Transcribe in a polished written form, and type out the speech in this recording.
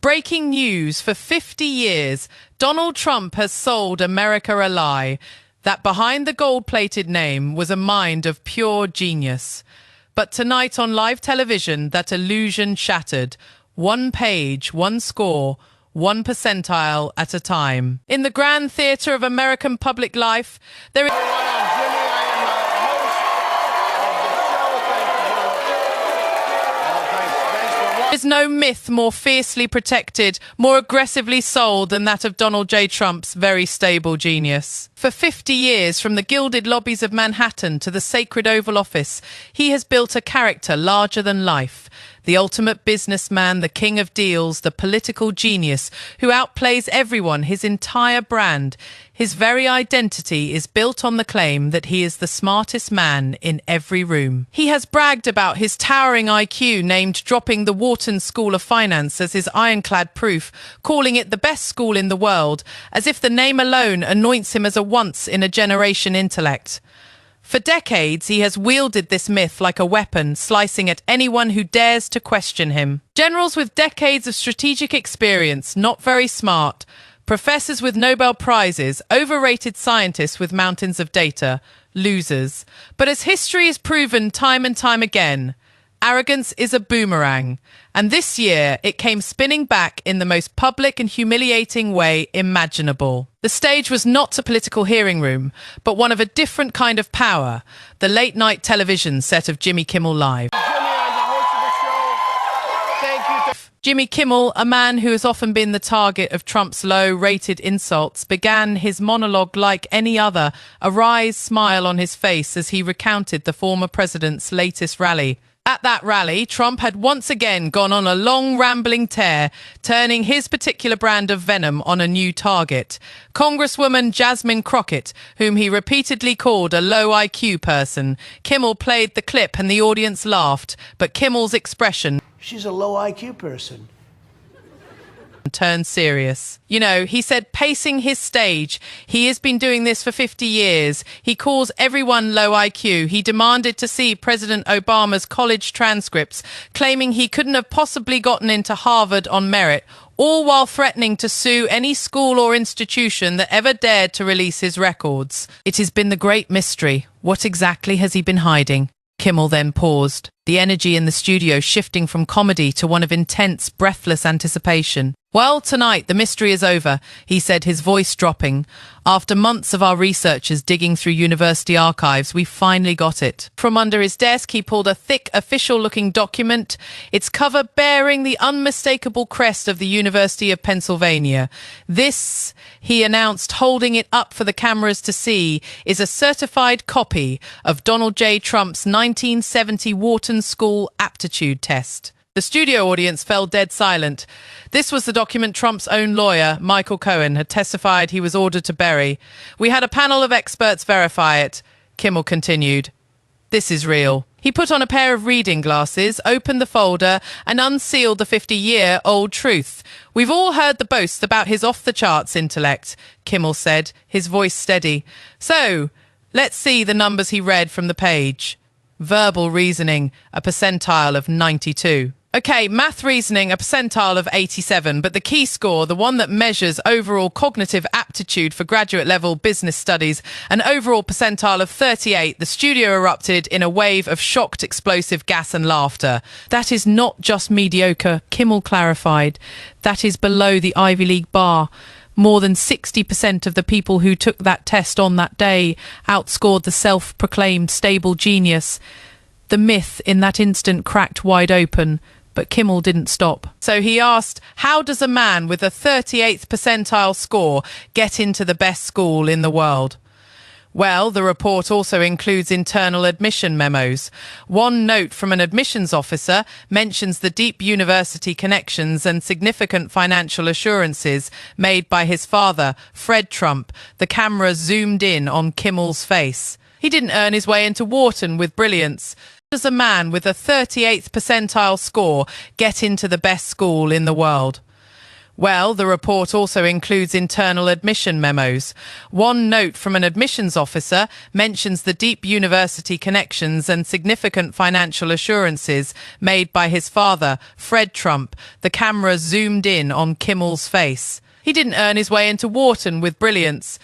Breaking news: for 50 years, Donald Trump has sold America a lie, that behind the gold-plated name was a mind of pure genius. But tonight on live television, that illusion shattered. One page, one score, one percentile at a time. In the grand theatre of American public life, there is... There is no myth more fiercely protected, more aggressively sold than that of Donald J. Trump's very stable genius. For 50 years, from the gilded lobbies of Manhattan to the sacred Oval Office, he has built a character larger than life. The ultimate businessman, the king of deals, the political genius who outplays everyone, his entire brand. His very identity is built on the claim that he is the smartest man in every room. He has bragged about his towering IQ, named dropping the Wharton School of Finance as his ironclad proof, calling it the best school in the world, as if the name alone anoints him as a once-in-a-generation intellect. For decades, he has wielded this myth like a weapon, slicing at anyone who dares to question him. Generals with decades of strategic experience, not very smart. Professors with Nobel Prizes, overrated scientists with mountains of data, losers. But as history has proven time and time again, arrogance is a boomerang. And this year, it came spinning back in the most public and humiliating way imaginable. The stage was not a political hearing room, but one of a different kind of power, the late-night television set of Jimmy Kimmel Live. Jimmy Kimmel, a man who has often been the target of Trump's low-rated insults, began his monologue like any other, a wry smile on his face as he recounted the former president's latest rally. At that rally, Trump had once again gone on a long rambling tear, turning his particular brand of venom on a new target. Congresswoman Jasmine Crockett, whom he repeatedly called a low IQ person. Kimmel played the clip and the audience laughed, but Kimmel's expression... She's a low IQ person. Turned serious. You know, he said, pacing his stage, he has been doing this for 50 years. He calls everyone low IQ. He demanded to see President Obama's college transcripts, claiming he couldn't have possibly gotten into Harvard on merit, all while threatening to sue any school or institution that ever dared to release his records. It has been the great mystery. What exactly has he been hiding? Kimmel then paused, the energy in the studio shifting from comedy to one of intense, breathless anticipation. Well, tonight the mystery is over, he said, his voice dropping. After months of our researchers digging through university archives, we finally got it. From under his desk, he pulled a thick, official-looking document, its cover bearing the unmistakable crest of the University of Pennsylvania. This, he announced, holding it up for the cameras to see, is a certified copy of Donald J. Trump's 1970 Wharton School aptitude test. The studio audience fell dead silent. This was the document Trump's own lawyer, Michael Cohen, had testified he was ordered to bury. We had a panel of experts verify it, Kimmel continued. This is real. He put on a pair of reading glasses, opened the folder, and unsealed the 50-year-old truth. We've all heard the boasts about his off-the-charts intellect, Kimmel said, his voice steady. So, let's see the numbers he read from the page. Verbal reasoning, a percentile of 92. Okay, math reasoning, a percentile of 87, but the key score, the one that measures overall cognitive aptitude for graduate-level business studies, an overall percentile of 38, the studio erupted in a wave of shocked, explosive gas and laughter. That is not just mediocre, Kimmel clarified. That is below the Ivy League bar. More than 60% of the people who took that test on that day outscored the self-proclaimed stable genius. The myth in that instant cracked wide open. But Kimmel didn't stop. So he asked, how does a man with a 38th percentile score get into the best school in the world? Well, the report also includes internal admission memos. One note from an admissions officer mentions the deep university connections and significant financial assurances made by his father, Fred Trump. The camera zoomed in on Kimmel's face. He didn't earn his way into Wharton with brilliance. Does a man with a 38th percentile score get into the best school in the world? Well, the report also includes internal admission memos. One note from an admissions officer mentions the deep university connections and significant financial assurances made by his father, Fred Trump. The camera zoomed in on Kimmel's face. He didn't earn his way into Wharton with brilliance.